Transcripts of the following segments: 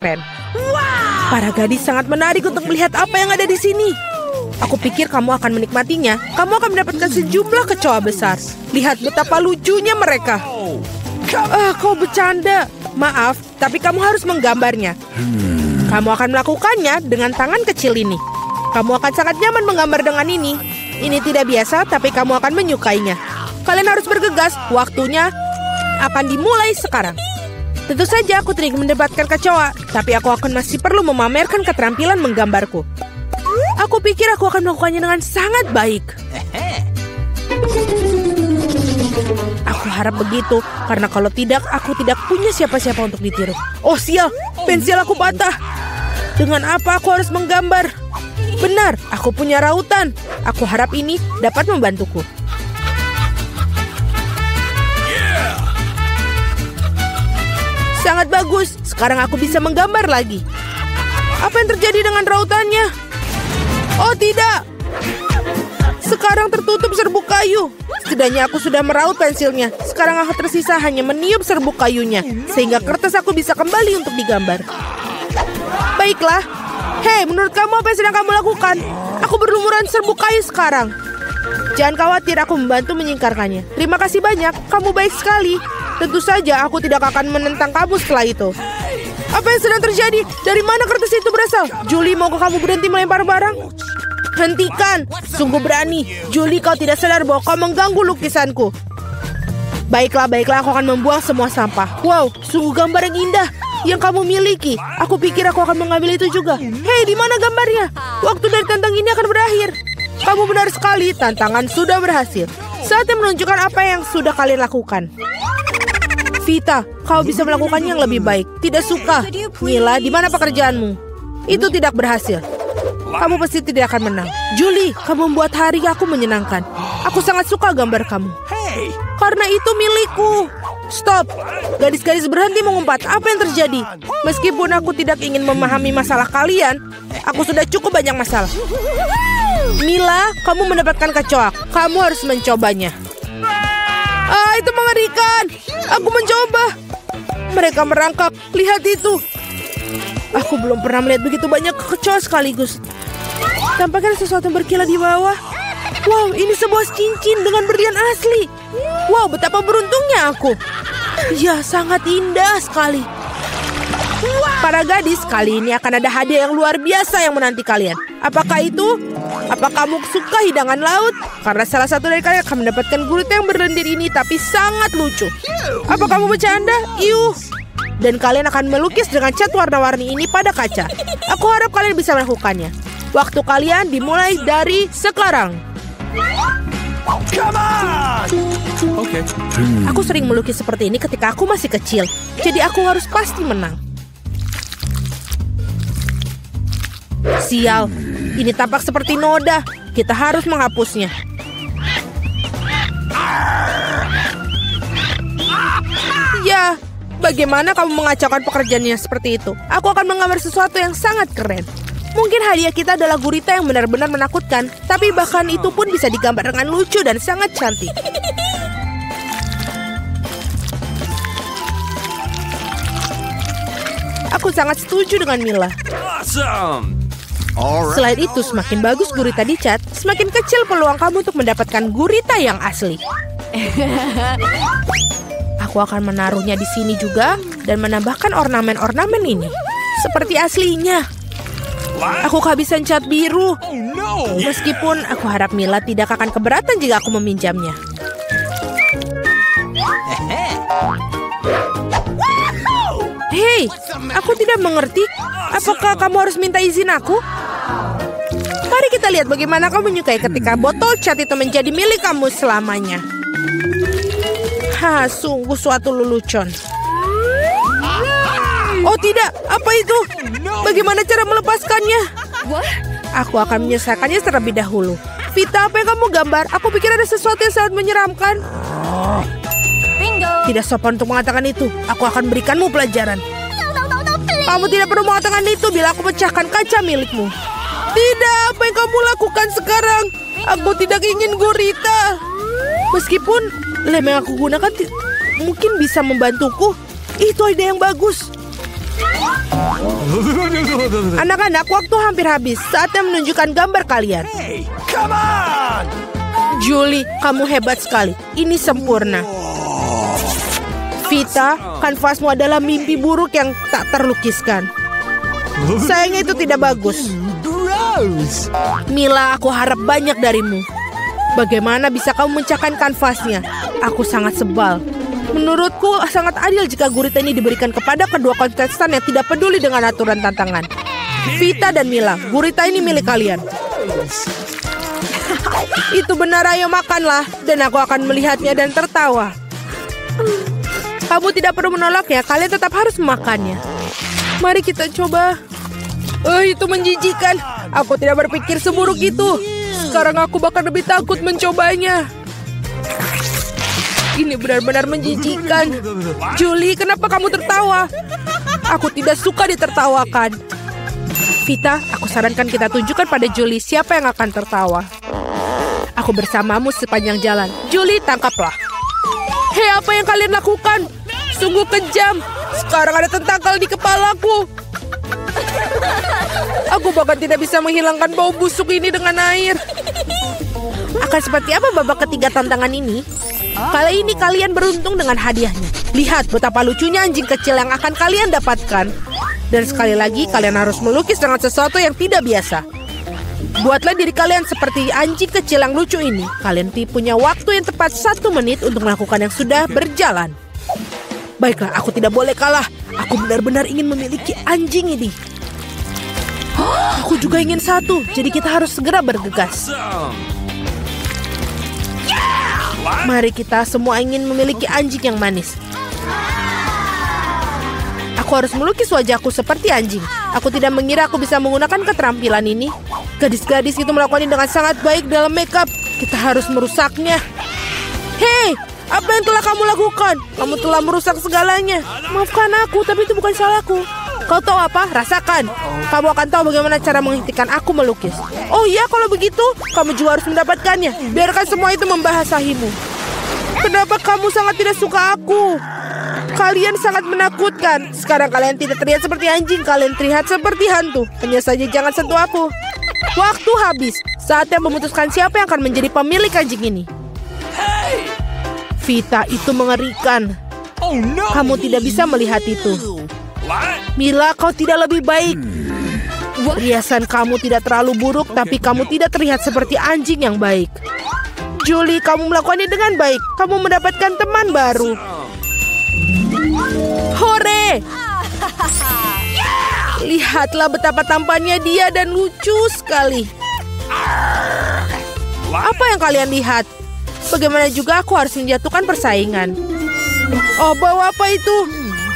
keren. Para gadis sangat menarik untuk melihat apa yang ada di sini. Aku pikir kamu akan menikmatinya. Kamu akan mendapatkan sejumlah kecoa besar. Lihat betapa lucunya mereka. Kau bercanda. Maaf, tapi kamu harus menggambarnya. Kamu akan melakukannya dengan tangan kecil ini. Kamu akan sangat nyaman menggambar dengan ini. Ini tidak biasa, tapi kamu akan menyukainya. Kalian harus bergegas. Waktunya akan dimulai sekarang. Tentu saja aku tidak ingin mendapatkan kecoa, tapi aku akan masih perlu memamerkan keterampilan menggambarku. Aku pikir aku akan melakukannya dengan sangat baik. Aku harap begitu, karena kalau tidak, aku tidak punya siapa-siapa untuk ditiru. Oh sial, pensil aku patah. Dengan apa aku harus menggambar? Benar, aku punya rautan. Aku harap ini dapat membantuku. Sangat bagus, sekarang aku bisa menggambar lagi. Apa yang terjadi dengan rautannya? Oh tidak, sekarang tertutup serbuk kayu. Setidaknya aku sudah meraut pensilnya. Sekarang aku tersisa hanya meniup serbuk kayunya, sehingga kertas aku bisa kembali untuk digambar. Baiklah. Hei, menurut kamu apa yang sedang kamu lakukan? Aku berlumuran serbuk kayu sekarang. Jangan khawatir, aku membantu menyingkarkannya. Terima kasih banyak, kamu baik sekali. Tentu saja aku tidak akan menentang kamu setelah itu. Apa yang sedang terjadi? Dari mana kertas itu berasal? Julie, maukah kamu berhenti melempar barang? Hentikan! Sungguh berani. Julie, kau tidak sadar bahwa kau mengganggu lukisanku. Baiklah, aku akan membuang semua sampah. Wow, sungguh gambar yang indah yang kamu miliki. Aku pikir aku akan mengambil itu juga. Hei, di mana gambarnya? Waktu dari tantangan ini akan berakhir. Kamu benar sekali, tantangan sudah berhasil. Saatnya menunjukkan apa yang sudah kalian lakukan. Vita, kau bisa melakukannya yang lebih baik. Tidak suka. Mila, di mana pekerjaanmu? Itu tidak berhasil. Kamu pasti tidak akan menang. Julie, kamu membuat hari aku menyenangkan. Aku sangat suka gambar kamu. Karena itu milikku. Stop. Gadis-gadis berhenti mengumpat. Apa yang terjadi? Meskipun aku tidak ingin memahami masalah kalian, aku sudah cukup banyak masalah. Mila, kamu mendapatkan kecoa. Kamu harus mencobanya. Itu mengerikan. Aku mencoba. Mereka merangkak. Lihat itu. Aku belum pernah melihat begitu banyak kecoa sekaligus. Tampaknya sesuatu yang berkilat di bawah. Wow, ini sebuah cincin dengan berlian asli. Wow, betapa beruntungnya aku. Ya, sangat indah sekali. Para gadis, kali ini akan ada hadiah yang luar biasa yang menanti kalian. Apakah itu? Apa kamu suka hidangan laut? Karena salah satu dari kalian akan mendapatkan gurita yang berlendir ini, tapi sangat lucu. Apa kamu bercanda? Iuh. Dan kalian akan melukis dengan cat warna-warni ini pada kaca. Aku harap kalian bisa melakukannya. Waktu kalian dimulai dari sekarang. Okay. Aku sering melukis seperti ini ketika aku masih kecil. Jadi aku harus pasti menang. Sial, ini tampak seperti noda. Kita harus menghapusnya. Ya, bagaimana kamu mengacaukan pekerjaannya seperti itu? Aku akan menggambar sesuatu yang sangat keren. Mungkin hadiah kita adalah gurita yang benar-benar menakutkan, tapi bahkan itu pun bisa digambar dengan lucu dan sangat cantik. Aku sangat setuju dengan Mila. Awesome. Selain itu, semakin bagus gurita dicat, semakin kecil peluang kamu untuk mendapatkan gurita yang asli. Aku akan menaruhnya di sini juga dan menambahkan ornamen-ornamen ini. Seperti aslinya. Aku kehabisan cat biru. Meskipun aku harap Mila tidak akan keberatan jika aku meminjamnya. Hei, aku tidak mengerti. Apakah kamu harus minta izin aku? Mari kita lihat bagaimana kamu menyukai ketika botol cat itu menjadi milik kamu selamanya. Sungguh suatu lelucon. Oh tidak, apa itu? Bagaimana cara melepaskannya? Aku akan menyelesaikannya terlebih dahulu. Vita, apa yang kamu gambar? Aku pikir ada sesuatu yang sangat menyeramkan. Tidak sopan untuk mengatakan itu. Aku akan berikanmu pelajaran. Kamu tidak perlu mengatakan itu bila aku pecahkan kaca milikmu. Tidak, apa yang kamu lakukan sekarang? Aku tidak ingin gurita. Meskipun lem yang aku gunakan mungkin bisa membantuku. Itu ide yang bagus. Anak-anak, waktu hampir habis. Saatnya menunjukkan gambar kalian. Hey, come on! Julie, kamu hebat sekali. Ini sempurna. Vita, kanvasmu adalah mimpi buruk yang tak terlukiskan. Sayangnya itu tidak bagus. Gross! Mila, aku harap banyak darimu. Bagaimana bisa kamu memecahkan kanvasnya? Aku sangat sebal. Menurutku sangat adil jika gurita ini diberikan kepada kedua kontestan yang tidak peduli dengan aturan tantangan. Vita dan Mila, gurita ini milik kalian. Itu benar, ayo makanlah. Dan aku akan melihatnya dan tertawa. Kamu tidak perlu menolaknya, kalian tetap harus memakannya. Mari kita coba. Itu menjijikan. Aku tidak berpikir seburuk itu. Sekarang aku bahkan lebih takut mencobanya. Ini benar-benar menjijikan. Julie, kenapa kamu tertawa? Aku tidak suka ditertawakan. Vita, aku sarankan kita tunjukkan pada Julie siapa yang akan tertawa. Aku bersamamu sepanjang jalan. Julie, tangkaplah. Hei, apa yang kalian lakukan? Sungguh kejam. Sekarang ada tentakel di kepalaku. Aku bahkan tidak bisa menghilangkan bau busuk ini dengan air. Akan seperti apa babak ketiga tantangan ini? Kali ini kalian beruntung dengan hadiahnya. Lihat betapa lucunya anjing kecil yang akan kalian dapatkan. Dan sekali lagi kalian harus melukis dengan sesuatu yang tidak biasa. Buatlah diri kalian seperti anjing kecil yang lucu ini. Kalian punya waktu yang tepat 1 menit untuk melakukan yang sudah berjalan. Baiklah, aku tidak boleh kalah. Aku benar-benar ingin memiliki anjing ini. Aku juga ingin satu, jadi kita harus segera bergegas. Mari kita semua ingin memiliki anjing yang manis. Aku harus melukis wajahku seperti anjing. Aku tidak mengira aku bisa menggunakan keterampilan ini. Gadis-gadis itu melakukannya dengan sangat baik dalam makeup. Kita harus merusaknya. Hei, apa yang telah kamu lakukan? Kamu telah merusak segalanya. Maafkan aku, tapi itu bukan salahku. Kau tahu apa? Rasakan. Kamu akan tahu bagaimana cara menghentikan aku melukis. Oh iya, kalau begitu, kamu juga harus mendapatkannya. Biarkan semua itu membasahimu. Kenapa kamu sangat tidak suka aku? Kalian sangat menakutkan. Sekarang kalian tidak terlihat seperti anjing. Kalian terlihat seperti hantu. Hanya saja jangan sentuh aku. Waktu habis. Saatnya memutuskan siapa yang akan menjadi pemilik anjing ini. Vita, itu mengerikan. Kamu tidak bisa melihat itu. Mila, kau tidak lebih baik. Riasan kamu tidak terlalu buruk, tapi kamu tidak terlihat seperti anjing yang baik. Julie, kamu melakukannya dengan baik. Kamu mendapatkan teman baru. Hore! Lihatlah betapa tampannya dia dan lucu sekali. Apa yang kalian lihat? Bagaimana juga aku harus menjatuhkan persaingan. Oh, bawa apa itu?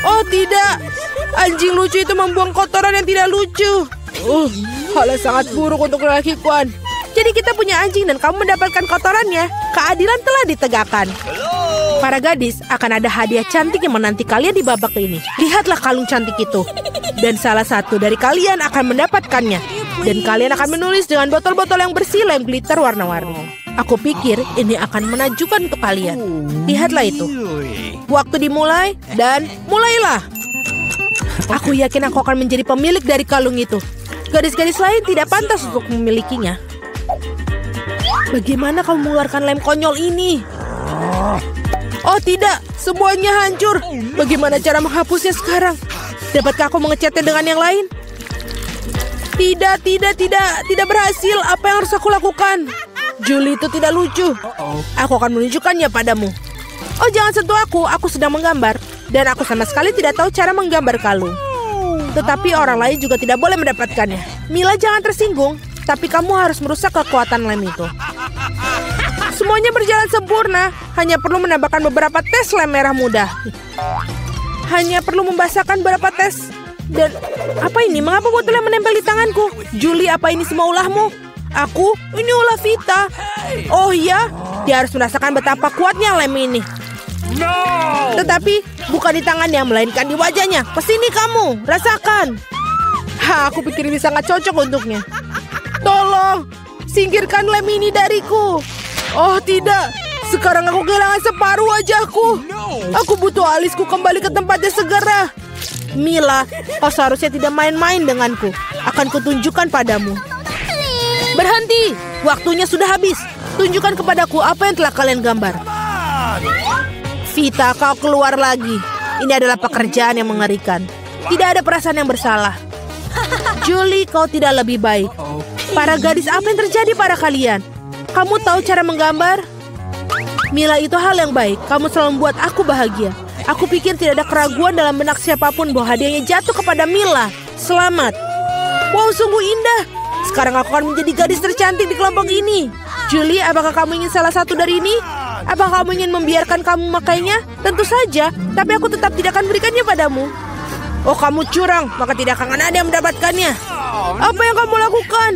Oh, tidak. Anjing lucu itu membuang kotoran yang tidak lucu. Hal yang sangat buruk untuk dilakukan. Jadi kita punya anjing dan kamu mendapatkan kotorannya. Keadilan telah ditegakkan. Para gadis, akan ada hadiah cantik yang menanti kalian di babak ini. Lihatlah kalung cantik itu. Dan salah satu dari kalian akan mendapatkannya. Dan kalian akan menulis dengan botol-botol yang bersih lem glitter warna-warni. Aku pikir ini akan menakjubkan untuk kalian. Lihatlah itu. Waktu dimulai dan mulailah. Aku yakin aku akan menjadi pemilik dari kalung itu. Gadis-gadis lain tidak pantas untuk memilikinya. Bagaimana kamu mengeluarkan lem konyol ini? Oh tidak, semuanya hancur. Bagaimana cara menghapusnya sekarang? Dapatkah aku mengecatnya dengan yang lain? Tidak berhasil. Apa yang harus aku lakukan? Julie, itu tidak lucu. Aku akan menunjukkannya padamu. Oh, jangan sentuh aku sedang menggambar. Dan aku sama sekali tidak tahu cara menggambar kalung. Tetapi orang lain juga tidak boleh mendapatkannya. Mila, jangan tersinggung. Tapi kamu harus merusak kekuatan lem itu. Semuanya berjalan sempurna. Hanya perlu menambahkan beberapa tes lem merah muda. Hanya perlu membasahkan beberapa tes. Dan apa ini? Mengapa botolnya menempel di tanganku? Julie, apa ini semua ulahmu? Aku? Ini ulah Vita. Oh iya, dia harus merasakan betapa kuatnya lem ini. Tetapi bukan di tangannya, melainkan di wajahnya. Kesini kamu, rasakan. Aku pikir ini sangat cocok untuknya. Tolong, singkirkan lem ini dariku. Oh tidak, sekarang aku kehilangan separuh wajahku. Aku butuh alisku kembali ke tempatnya segera. Mila, kau seharusnya tidak main-main denganku. Akan kutunjukkan padamu. Berhenti, waktunya sudah habis. Tunjukkan kepadaku apa yang telah kalian gambar. Vita, kau keluar lagi. Ini adalah pekerjaan yang mengerikan. Tidak ada perasaan yang bersalah. Julie, kau tidak lebih baik. Para gadis, apa yang terjadi pada kalian? Kamu tahu cara menggambar? Mila, itu hal yang baik. Kamu selalu membuat aku bahagia. Aku pikir tidak ada keraguan dalam benak siapapun bahwa hadiahnya jatuh kepada Mila. Selamat. Wow, sungguh indah. Sekarang aku akan menjadi gadis tercantik di kelompok ini. Julie, apakah kamu ingin salah satu dari ini? Apakah kamu ingin membiarkan kamu memakainya? Tentu saja, tapi aku tetap tidak akan berikannya padamu. Oh, kamu curang, maka tidak akan ada yang mendapatkannya. Apa yang kamu lakukan?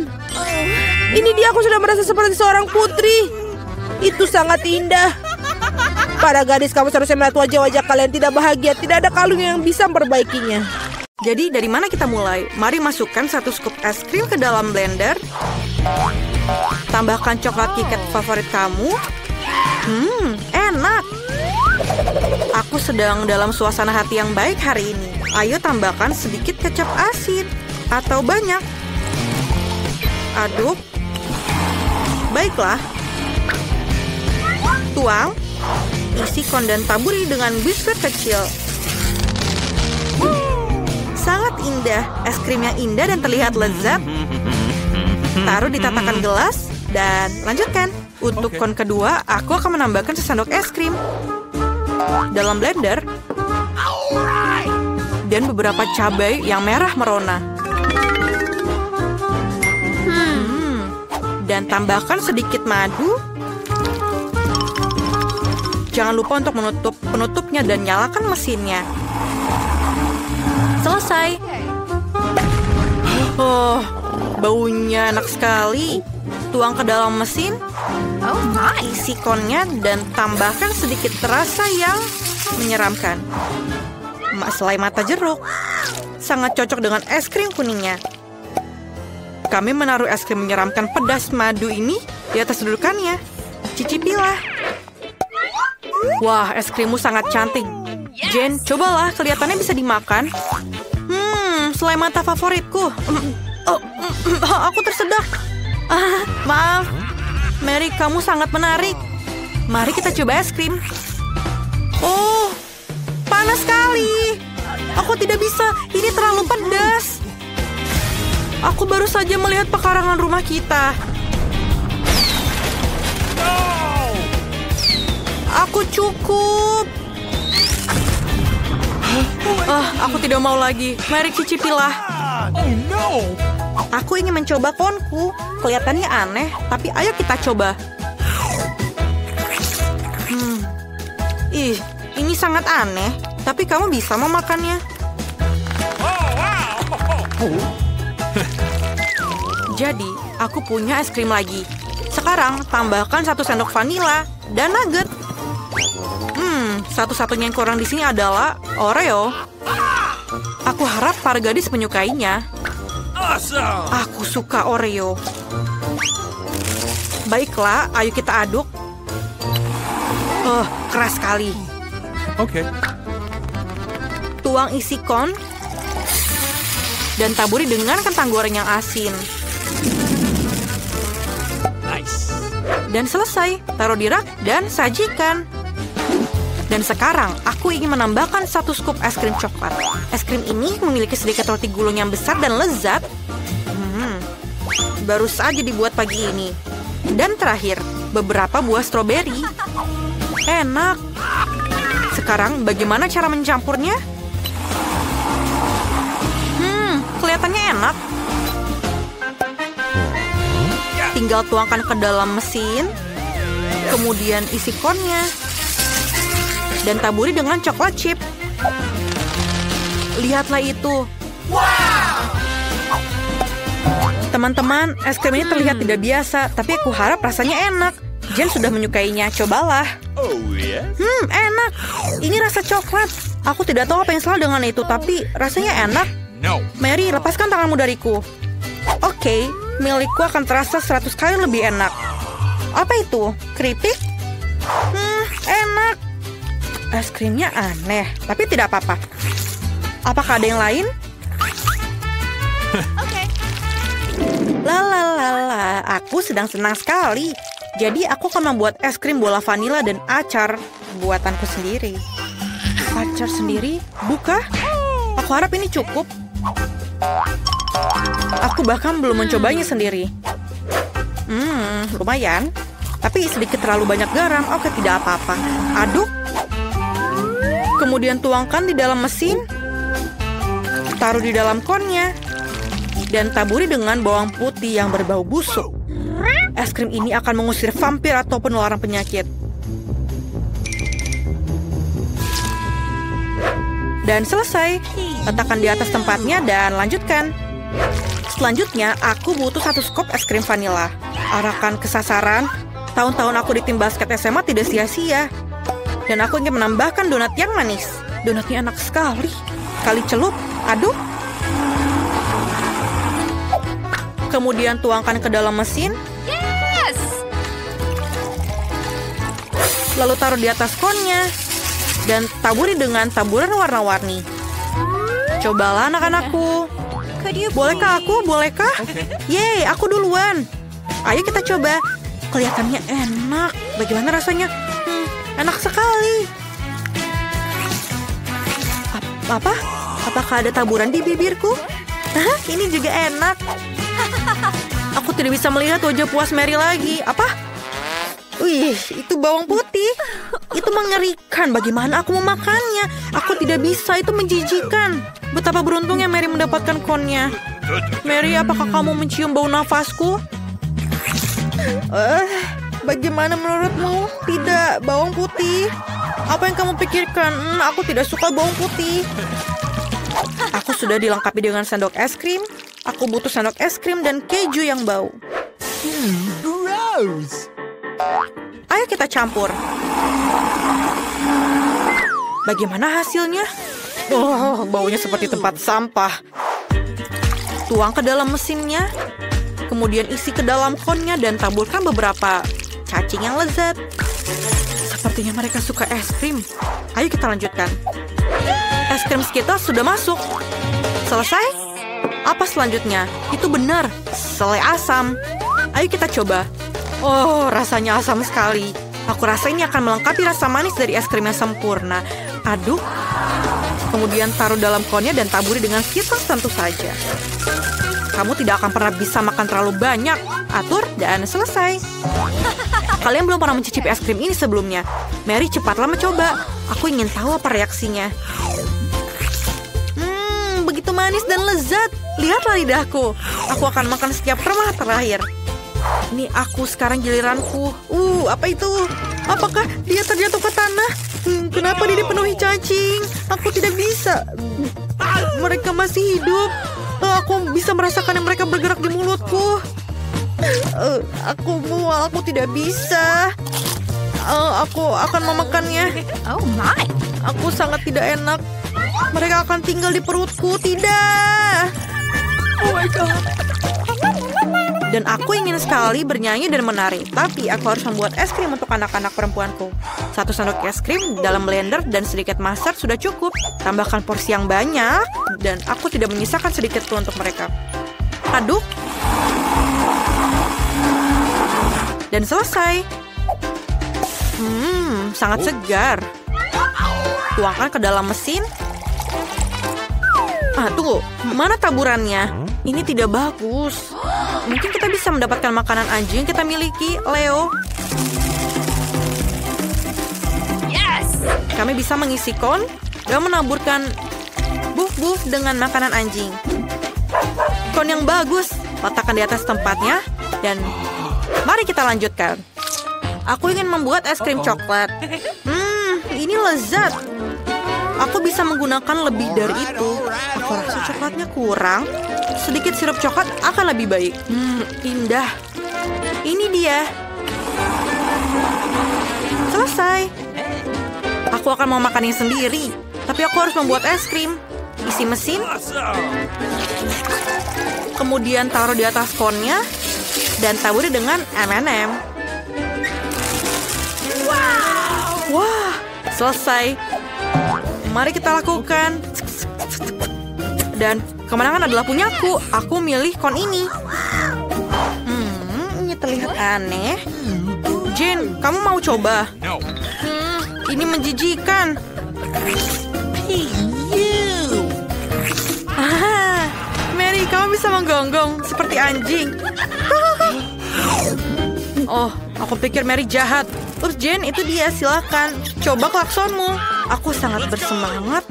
Ini dia, aku sudah merasa seperti seorang putri. Itu sangat indah. Para gadis, kamu seharusnya melihat wajah-wajah kalian tidak bahagia. Tidak ada kalung yang bisa memperbaikinya. Jadi dari mana kita mulai? Mari masukkan 1 scoop es krim ke dalam blender. Tambahkan coklat KitKat favorit kamu. Enak. Aku sedang dalam suasana hati yang baik hari ini. Ayo tambahkan sedikit kecap asin. Atau banyak. Aduk. Baiklah. Tuang. Isi kon dan taburi dengan biskuit kecil. Sangat indah. Es krim yang indah dan terlihat lezat. Taruh di tatakan gelas dan lanjutkan. Untuk kon kedua, aku akan menambahkan sesendok es krim dalam blender dan beberapa cabai yang merah merona. Dan tambahkan sedikit madu. Jangan lupa untuk menutup penutupnya dan nyalakan mesinnya. Selesai. Oh, baunya enak sekali. Tuang ke dalam mesin. Isi konnya dan tambahkan sedikit rasa yang menyeramkan. Selai mata jeruk. Sangat cocok dengan es krim kuningnya. Kami menaruh es krim menyeramkan pedas madu ini di atas dudukannya. Cicipilah. Wah, es krimmu sangat cantik. Jen, cobalah, kelihatannya bisa dimakan. Selai mata favoritku. Aku tersedak. Maaf. Mary, kamu sangat menarik. Mari kita coba es krim. Oh, panas sekali. Aku tidak bisa, ini terlalu pedas. Aku baru saja melihat pekarangan rumah kita. Aku cukup. Aku tidak mau lagi. Mari cicipilah. Aku ingin mencoba konku. Kelihatannya aneh, tapi ayo kita coba. Ini sangat aneh, tapi kamu bisa memakannya. Jadi, aku punya es krim lagi. Sekarang, tambahkan 1 sendok vanila dan nugget. Satu-satunya yang kurang di sini adalah Oreo. Aku harap para gadis menyukainya. Aku suka Oreo. Baiklah, ayo kita aduk. Keras sekali. Oke. Tuang isi kon dan taburi dengan kentang goreng yang asin. Nice. Dan selesai, taruh di rak dan sajikan. Dan sekarang, aku ingin menambahkan 1 scoop es krim coklat. Es krim ini memiliki sedikit roti gulung yang besar dan lezat. Baru saja dibuat pagi ini. Dan terakhir, beberapa buah stroberi. Enak. Sekarang, bagaimana cara mencampurnya? Kelihatannya enak. Tinggal tuangkan ke dalam mesin. Kemudian isi konnya. Dan taburi dengan coklat chip. Lihatlah itu. Teman-teman, es krim ini terlihat tidak biasa, tapi aku harap rasanya enak. Jen sudah menyukainya, cobalah. Enak. Ini rasa coklat. Aku tidak tahu apa yang salah dengan itu, tapi rasanya enak. Mary, lepaskan tanganmu dariku. Oke, milikku akan terasa 100 kali lebih enak. Apa itu? Keripik? Enak. Es krimnya aneh, tapi tidak apa-apa. Apakah ada yang lain? Lalalala, aku sedang senang sekali. Jadi aku akan membuat es krim bola vanila dan acar buatanku sendiri. Acar sendiri? Buka? Aku harap ini cukup. Aku bahkan belum mencobanya sendiri. Lumayan. Tapi sedikit terlalu banyak garam. Oke, tidak apa-apa. Aduk. Kemudian tuangkan di dalam mesin. Taruh di dalam konnya. Dan taburi dengan bawang putih yang berbau busuk. Es krim ini akan mengusir vampir atau penularan penyakit. Dan selesai. Letakkan di atas tempatnya dan lanjutkan. Selanjutnya, aku butuh 1 skop es krim vanila. Arahkan ke sasaran. Tahun-tahun aku di tim basket SMA tidak sia-sia. Dan aku ingin menambahkan donat yang manis. Donatnya enak sekali. Kali celup, aduk. Kemudian tuangkan ke dalam mesin. Lalu taruh di atas konnya. Dan taburi dengan taburan warna-warni. Cobalah anak-anakku. Bolehkah aku? Bolehkah? Yeay, aku duluan. Ayo kita coba. Kelihatannya enak. Bagaimana rasanya? Enak sekali. Apa? Apakah ada taburan di bibirku? Ini juga enak. Aku tidak bisa melihat wajah puas Mary lagi. Apa? Wih, itu bawang putih. Itu mengerikan. Bagaimana aku memakannya? Aku tidak bisa, itu menjijikan. Betapa beruntungnya Mary mendapatkan konnya. Mary, apakah kamu mencium bau nafasku? Bagaimana menurutmu? Tidak, bawang putih. Apa yang kamu pikirkan? Aku tidak suka bawang putih. Aku sudah dilengkapi dengan sendok es krim. Aku butuh sendok es krim dan keju yang bau. Gross. Ayo kita campur. Bagaimana hasilnya? Baunya seperti tempat sampah. Tuang ke dalam mesinnya. Kemudian isi ke dalam konnya dan taburkan beberapa cacing yang lezat. Sepertinya mereka suka es krim. Ayo kita lanjutkan. Es krim Skittles sudah masuk. Selesai? Apa selanjutnya? Itu benar, selai asam. Ayo kita coba. Rasanya asam sekali. Aku rasa ini akan melengkapi rasa manis dari es krim yang sempurna. Aduk. Kemudian taruh dalam konnya dan taburi dengan Skittles tentu saja. Kamu tidak akan pernah bisa makan terlalu banyak. Atur dan selesai. Kalian belum pernah mencicipi es krim ini sebelumnya. Mary, cepatlah mencoba. Aku ingin tahu apa reaksinya. Begitu manis dan lezat. Lihatlah lidahku. Aku akan makan setiap permah terakhir. Ini aku sekarang giliranku. Apa itu? Apakah dia terjatuh ke tanah? Kenapa dia dipenuhi cacing? Aku tidak bisa. Mereka masih hidup. Aku bisa merasakan yang mereka bergerak di mulutku. Aku mual, aku tidak bisa. Aku akan memakannya. Aku sangat tidak enak. Mereka akan tinggal di perutku. Tidak. Oh my God. Dan aku ingin sekali bernyanyi dan menari. Tapi aku harus membuat es krim untuk anak-anak perempuanku. 1 sendok es krim dalam blender dan sedikit mustard sudah cukup. Tambahkan porsi yang banyak. Dan aku tidak menyisakan sedikit pun untuk mereka. Aduk. Dan selesai. Sangat segar. Tuangkan ke dalam mesin. Tunggu. Mana taburannya? Ini tidak bagus. Mungkin kita bisa mendapatkan makanan anjing yang kita miliki, Leo. Yes! Kami bisa mengisi kon dan menaburkan buf-buf dengan makanan anjing. Kon yang bagus. Letakkan di atas tempatnya. Dan mari kita lanjutkan. Aku ingin membuat es krim coklat. Ini lezat. Aku bisa menggunakan lebih dari itu. Aku rasa coklatnya kurang. Sedikit sirup coklat akan lebih baik. Indah. Ini dia. Selesai. Aku akan mau makannya sendiri. Tapi aku harus membuat es krim. Isi mesin. Kemudian taruh di atas konnya. Dan taburi dengan M&M. Wah, selesai. Mari kita lakukan. Dan kemenangan adalah punyaku. Aku milih kon ini. Ini terlihat aneh. Jane, kamu mau coba? No. Ini menjijikan. Mary, kamu bisa menggonggong seperti anjing. Oh, aku pikir Mary jahat. Ups, Jane, itu dia. Silakan. Coba klaksonmu. Aku sangat bersemangat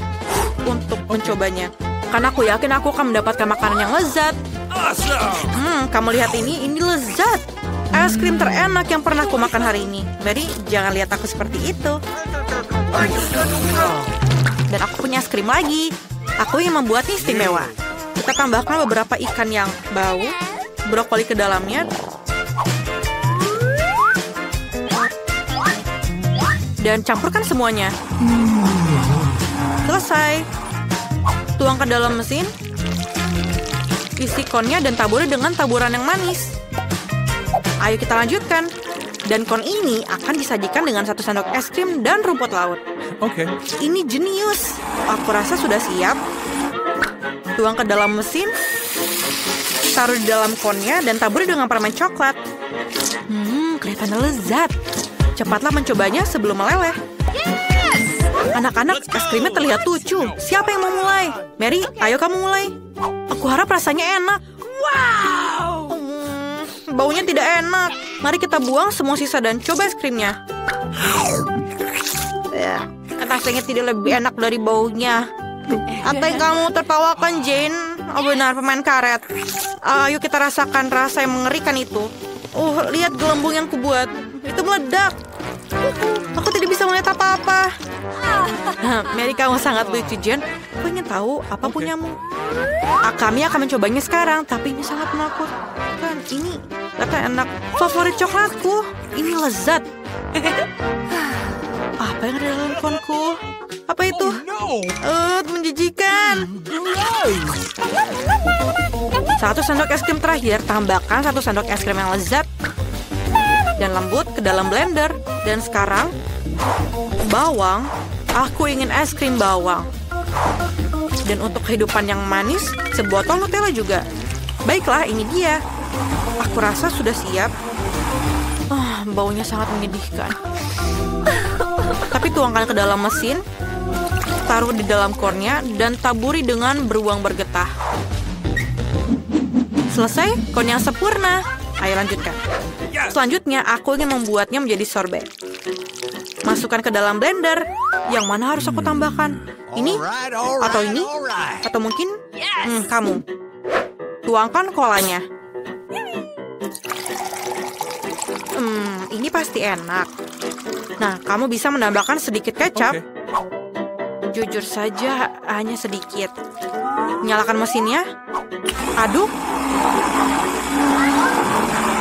untuk mencobanya. Karena aku yakin aku akan mendapatkan makanan yang lezat. Awesome. Kamu lihat ini lezat. Es krim terenak yang pernah aku makan hari ini. Mary, jangan lihat aku seperti itu. Dan aku punya es krim lagi. Aku yang membuatnya istimewa. Kita tambahkan beberapa ikan yang bau, brokoli ke dalamnya, dan campurkan semuanya. Selesai. Tuang ke dalam mesin. Isi konnya dan taburi dengan taburan yang manis. Ayo kita lanjutkan. Dan kon ini akan disajikan dengan 1 sendok es krim dan rumput laut. Okay. Ini jenius. Aku rasa sudah siap. Tuang ke dalam mesin. Taruh di dalam konnya dan taburi dengan permen coklat. Kelihatannya lezat. Cepatlah mencobanya sebelum meleleh. Anak-anak, es krimnya terlihat lucu. Siapa yang mau mulai? Mary, ayo kamu mulai. Aku harap rasanya enak. Wow! Baunya tidak enak. Mari kita buang semua sisa dan coba es krimnya. Rasanya tidak lebih enak dari baunya. Apa yang kamu tertawakan, Jane? Oh benar, pemain karet. Ayo kita rasakan rasa yang mengerikan itu. Oh, lihat gelembung yang kubuat. Itu meledak. Aku tidak bisa melihat apa-apa. Mary, kamu sangat lucu, Jane. Aku ingin tahu apa punyamu. Kami akan mencobanya sekarang, tapi ini sangat menakutkan. Ini kata enak. Favorit coklatku. Ini lezat. Apa yang ada dalam konku? Apa itu? Menjijikan. 1 sendok es krim terakhir. Tambahkan 1 sendok es krim yang lezat dan lembut ke dalam blender. Dan sekarang bawang. Aku ingin es krim bawang. Dan untuk kehidupan yang manis, sebotol Nutella juga. Baiklah, ini dia. Aku rasa sudah siap. Baunya sangat menyedihkan. Tapi tuangkan ke dalam mesin, taruh di dalam kornya, dan taburi dengan beruang bergetah. Selesai, kon yang sempurna. Ayo lanjutkan. Selanjutnya, aku ingin membuatnya menjadi sorbet. Masukkan ke dalam blender. Yang mana harus aku tambahkan? Ini? Atau ini? Atau mungkin? Kamu. Tuangkan kolanya. Ini pasti enak. Nah, kamu bisa menambahkan sedikit kecap. Okay. Jujur saja, hanya sedikit. Nyalakan mesinnya. Aduk.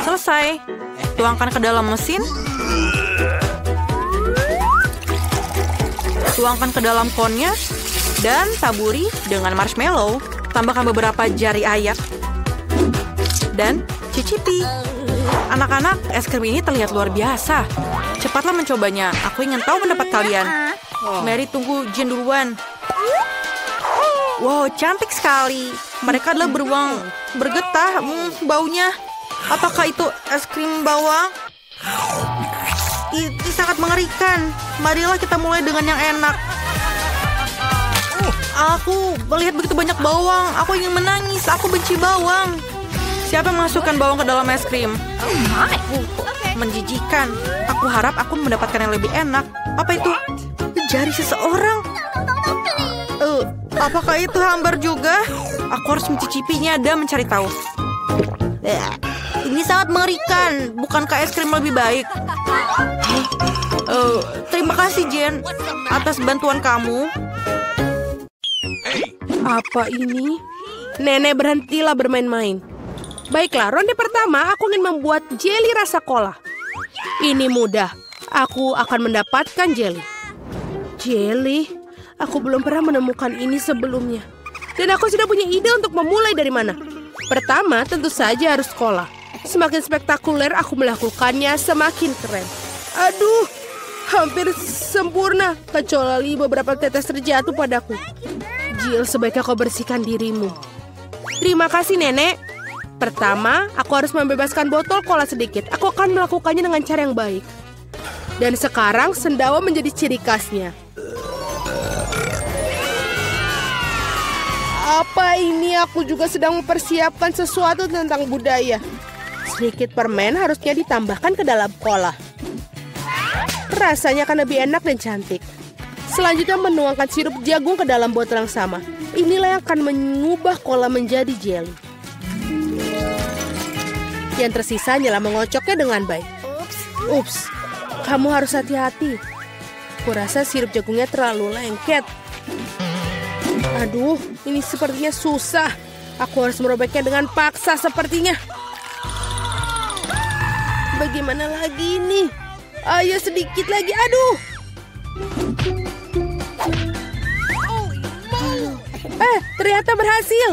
Selesai. Tuangkan ke dalam mesin. Tuangkan ke dalam konnya. Dan taburi dengan marshmallow. Tambahkan beberapa jari ayak. Dan cicipi. Anak-anak, es krim ini terlihat luar biasa. Cepatlah mencobanya. Aku ingin tahu pendapat kalian. Mary, tunggu Jane duluan. Wow, cantik sekali. Mereka adalah beruang bergetah. Baunya. Apakah itu es krim bawang? Ini sangat mengerikan. Marilah kita mulai dengan yang enak. Aku melihat begitu banyak bawang. Aku ingin menangis. Aku benci bawang. Siapa yang masukkan bawang ke dalam es krim? Menjijikan. Aku harap aku mendapatkan yang lebih enak. Apa itu? Jari seseorang. Apakah itu hambar juga? Aku harus mencicipinya dan mencari tahu. Ini sangat mengerikan. Bukankah es krim lebih baik? Terima kasih, Jane, atas bantuan kamu. Apa ini? Nenek, berhentilah bermain-main. Baiklah, ronde pertama aku ingin membuat jelly rasa cola. Ini mudah. Aku akan mendapatkan jelly. Jelly? Aku belum pernah menemukan ini sebelumnya. Dan aku sudah punya ide untuk memulai dari mana. Pertama, tentu saja harus cola. Semakin spektakuler aku melakukannya, semakin keren. Aduh, hampir sempurna. Kecuali beberapa tetes terjatuh padaku. Jill, sebaiknya kau bersihkan dirimu. Terima kasih, Nenek. Pertama, aku harus membebaskan botol cola sedikit. Aku akan melakukannya dengan cara yang baik. Dan sekarang, sendawa menjadi ciri khasnya. Apa ini? Aku juga sedang mempersiapkan sesuatu tentang budaya. Sedikit permen harusnya ditambahkan ke dalam cola. Rasanya akan lebih enak dan cantik. Selanjutnya menuangkan sirup jagung ke dalam botol yang sama. Inilah yang akan mengubah cola menjadi jelly. Yang tersisa hanyalah mengocoknya dengan baik. Ups, kamu harus hati-hati. Kurasa sirup jagungnya terlalu lengket. Aduh, ini sepertinya susah. Aku harus merobeknya dengan paksa sepertinya. Bagaimana lagi ini? Ayo sedikit lagi, aduh. Ternyata berhasil.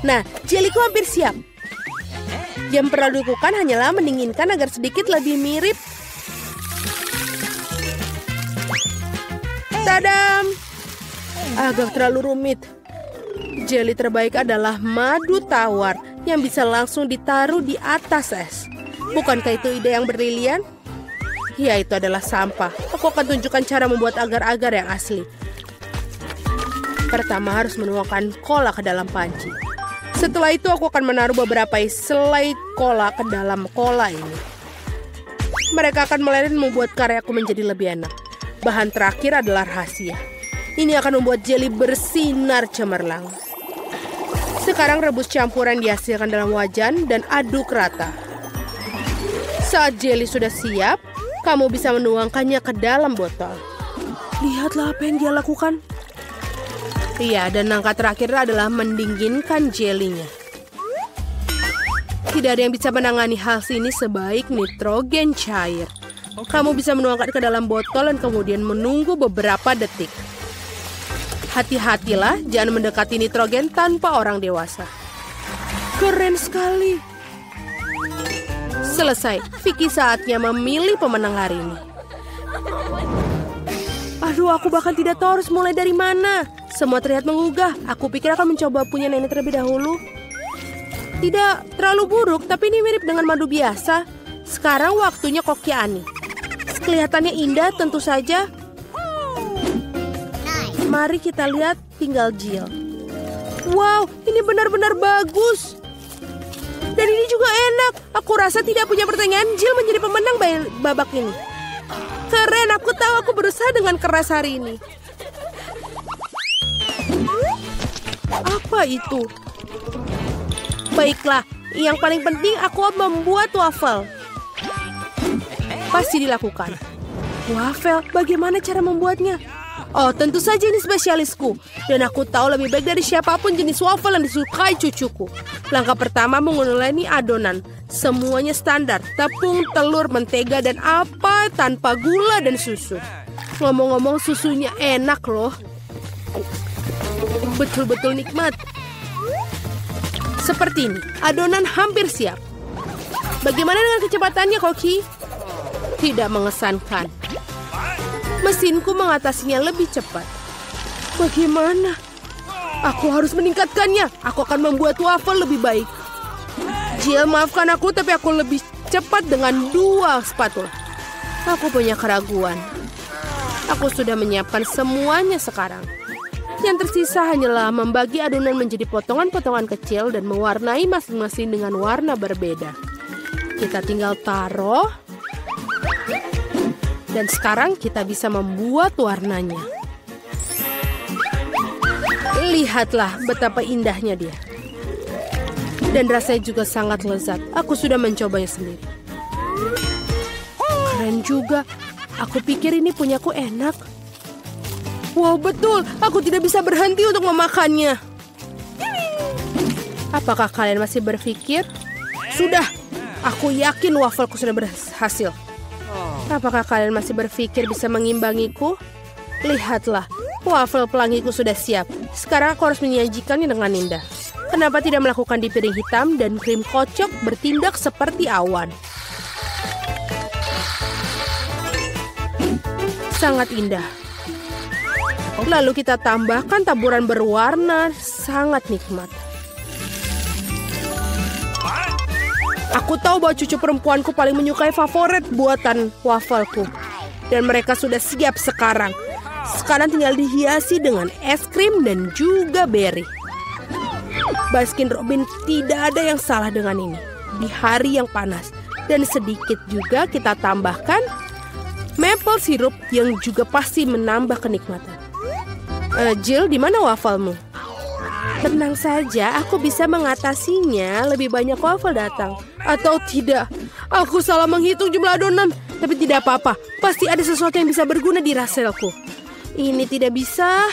Nah, jeliku hampir siap. Yang perlu dilakukan hanyalah mendinginkan agar sedikit lebih mirip. Tadam! Agak terlalu rumit. Jeli terbaik adalah madu tawar yang bisa langsung ditaruh di atas es. Bukankah itu ide yang brilian? Ya, itu adalah sampah. Aku akan tunjukkan cara membuat agar-agar yang asli. Pertama harus menuangkan cola ke dalam panci. Setelah itu aku akan menaruh beberapa selai cola ke dalam cola ini. Mereka akan meleleh dan membuat karyaku menjadi lebih enak. Bahan terakhir adalah rahasia. Ini akan membuat jeli bersinar cemerlang. Sekarang rebus campuran dihasilkan dalam wajan dan aduk rata. Saat jeli sudah siap, kamu bisa menuangkannya ke dalam botol. Lihatlah apa yang dia lakukan. Iya, dan langkah terakhir adalah mendinginkan jelinya. Tidak ada yang bisa menangani hal ini sebaik nitrogen cair. Kamu bisa menuangkan ke dalam botol dan kemudian menunggu beberapa detik. Hati-hatilah, jangan mendekati nitrogen tanpa orang dewasa. Keren sekali. Selesai, Vicky saatnya memilih pemenang hari ini. Aduh, aku bahkan tidak tahu harus mulai dari mana. Semua terlihat menggugah. Aku pikir akan mencoba punya nenek terlebih dahulu. Tidak terlalu buruk, tapi ini mirip dengan madu biasa. Sekarang waktunya koki Ani. Kelihatannya indah tentu saja. Mari kita lihat tinggal Jill. Wow, ini benar-benar bagus. Dan ini juga enak. Aku rasa tidak punya pertanyaan Jill menjadi pemenang babak ini. Keren, aku tahu aku berusaha dengan keras hari ini. Apa itu? Baiklah, yang paling penting aku membuat waffle. Pasti dilakukan. Waffle, bagaimana cara membuatnya? Oh, tentu saja ini spesialisku. Dan aku tahu lebih baik dari siapapun jenis waffle yang disukai cucuku. Langkah pertama menguleni adonan. Semuanya standar, tepung, telur, mentega, dan apa tanpa gula dan susu. Ngomong-ngomong, susunya enak loh. Betul-betul nikmat. Seperti ini, adonan hampir siap. Bagaimana dengan kecepatannya, Koki? Tidak mengesankan. Mesinku mengatasinya lebih cepat. Bagaimana? Aku harus meningkatkannya. Aku akan membuat waffle lebih baik. Jill, maafkan aku, tapi aku lebih cepat dengan 2 spatula. Aku punya keraguan. Aku sudah menyiapkan semuanya sekarang. Yang tersisa hanyalah membagi adonan menjadi potongan-potongan kecil dan mewarnai masing-masing dengan warna berbeda. Kita tinggal taruh. Dan sekarang kita bisa membuat warnanya. Lihatlah betapa indahnya dia. Dan rasanya juga sangat lezat. Aku sudah mencobanya sendiri. Keren juga. Aku pikir ini punyaku enak. Wow, betul. Aku tidak bisa berhenti untuk memakannya. Apakah kalian masih berpikir? Sudah. Aku yakin wafelku sudah berhasil. Apakah kalian masih berpikir bisa mengimbangiku? Lihatlah. Wafel pelangiku sudah siap. Sekarang aku harus menyajikannya dengan indah. Kenapa tidak melakukan di piring hitam dan krim kocok bertindak seperti awan? Sangat indah. Lalu kita tambahkan taburan berwarna, sangat nikmat. Aku tahu bahwa cucu perempuanku paling menyukai favorit buatan wafelku. Dan mereka sudah siap sekarang. Sekarang tinggal dihiasi dengan es krim dan juga beri. Baskin Robbins, tidak ada yang salah dengan ini. Di hari yang panas. Dan sedikit juga kita tambahkan maple syrup yang juga pasti menambah kenikmatan. Jill, di mana wafelmu? Tenang saja, aku bisa mengatasinya. Lebih banyak wafel datang. Atau tidak, aku salah menghitung jumlah adonan. Tapi tidak apa-apa, pasti ada sesuatu yang bisa berguna di raselku. Ini tidak bisa.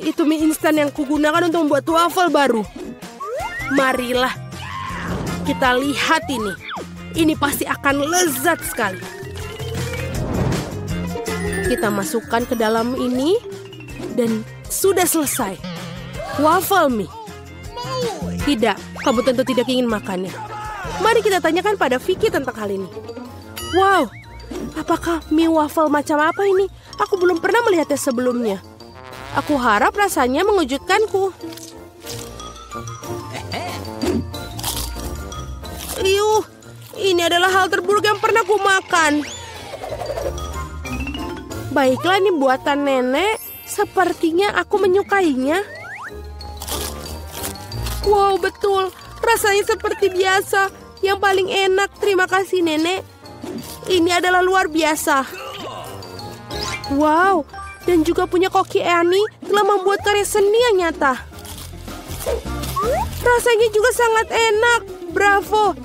Itu mie instan yang kugunakan untuk membuat wafel baru. Marilah kita lihat ini. Ini pasti akan lezat sekali. Kita masukkan ke dalam ini. Dan sudah selesai. Waffle mie. Tidak, kamu tentu tidak ingin makannya. Mari kita tanyakan pada Vicky tentang hal ini. Wow, apakah mie waffle macam apa ini? Aku belum pernah melihatnya sebelumnya. Aku harap rasanya mengejutkanku. Ini adalah hal terburuk yang pernah ku makan. Baiklah, ini buatan nenek. Sepertinya aku menyukainya. Wow, betul. Rasanya seperti biasa. Yang paling enak. Terima kasih, nenek. Ini adalah luar biasa. Wow, dan juga punya Koki Annie telah membuat karya seni yang nyata. Rasanya juga sangat enak. Bravo.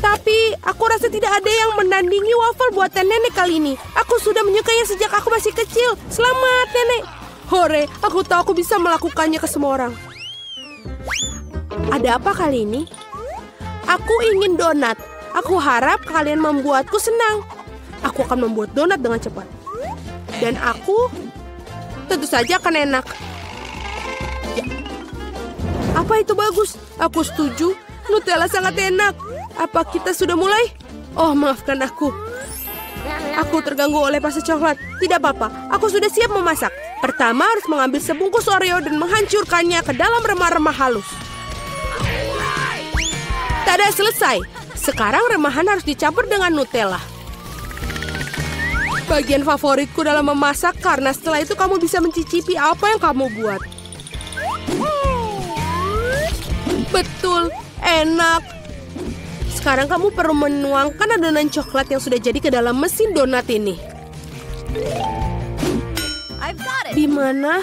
Tapi aku rasa tidak ada yang menandingi waffle buatan nenek kali ini. Aku sudah menyukainya sejak aku masih kecil. Selamat, nenek. Hore, aku tahu aku bisa melakukannya ke semua orang. Ada apa kali ini? Aku ingin donat. Aku harap kalian membuatku senang. Aku akan membuat donat dengan cepat. Dan aku tentu saja akan enak. Apa itu bagus? Aku setuju. Nutella sangat enak. Apa kita sudah mulai? Oh, maafkan aku. Aku terganggu oleh pasta coklat. Tidak apa-apa, aku sudah siap memasak. Pertama harus mengambil sebungkus Oreo dan menghancurkannya ke dalam remah-remah halus. Tada, selesai. Sekarang remahan harus dicampur dengan Nutella. Bagian favoritku dalam memasak karena setelah itu kamu bisa mencicipi apa yang kamu buat. Betul, enak. Sekarang kamu perlu menuangkan adonan coklat yang sudah jadi ke dalam mesin donat ini. Di mana?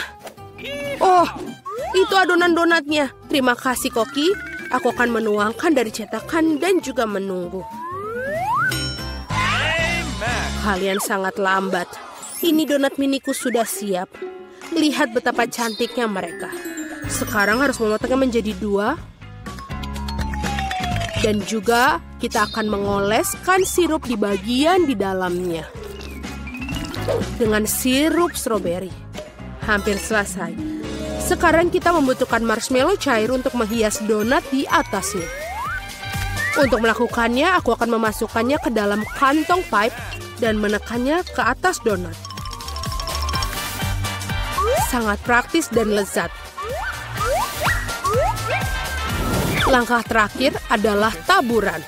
Oh, itu adonan donatnya. Terima kasih, Koki. Aku akan menuangkan dari cetakan dan juga menunggu. Kalian sangat lambat. Ini donat miniku sudah siap. Lihat betapa cantiknya mereka. Sekarang harus memotongnya menjadi 2. Dan juga kita akan mengoleskan sirup di bagian di dalamnya. Dengan sirup stroberi. Hampir selesai. Sekarang kita membutuhkan marshmallow cair untuk menghias donat di atasnya. Untuk melakukannya, aku akan memasukkannya ke dalam kantong pipe dan menekannya ke atas donat. Sangat praktis dan lezat. Langkah terakhir adalah taburan.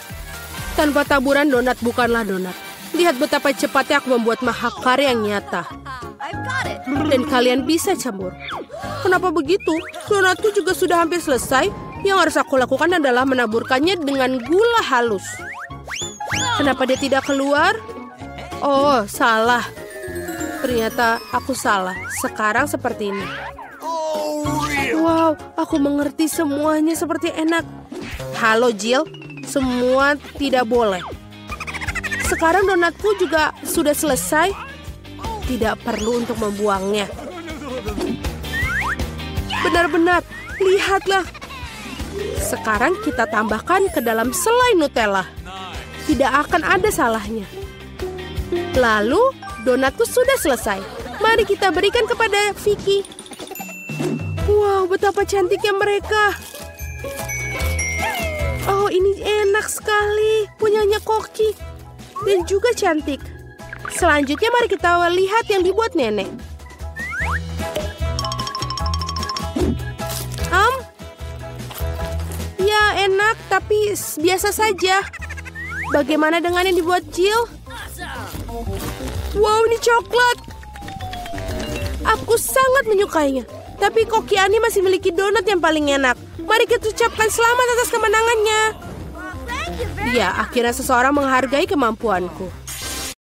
Tanpa taburan, donat bukanlah donat. Lihat betapa cepatnya aku membuat mahakarya yang nyata. Dan kalian bisa campur. Kenapa begitu? Donatku juga sudah hampir selesai. Yang harus aku lakukan adalah menaburkannya dengan gula halus. Kenapa dia tidak keluar? Oh, salah. Ternyata aku salah. Sekarang seperti ini. Wow, aku mengerti semuanya seperti enak. Halo, Jill. Semua tidak boleh. Sekarang donatku juga sudah selesai. Tidak perlu untuk membuangnya. Benar-benar, lihatlah. Sekarang kita tambahkan ke dalam selai Nutella. Tidak akan ada salahnya. Lalu, donatku sudah selesai. Mari kita berikan kepada Vicky. Wow, betapa cantiknya mereka. Oh, ini enak sekali. Punyanya Koki. Dan juga cantik. Selanjutnya mari kita lihat yang dibuat nenek. Ya enak, tapi biasa saja. Bagaimana dengan yang dibuat Jill? Wow, ini coklat. Aku sangat menyukainya. Tapi Koki Ani masih memiliki donat yang paling enak. Mari kita ucapkan selamat atas kemenangannya. Ya, akhirnya seseorang menghargai kemampuanku.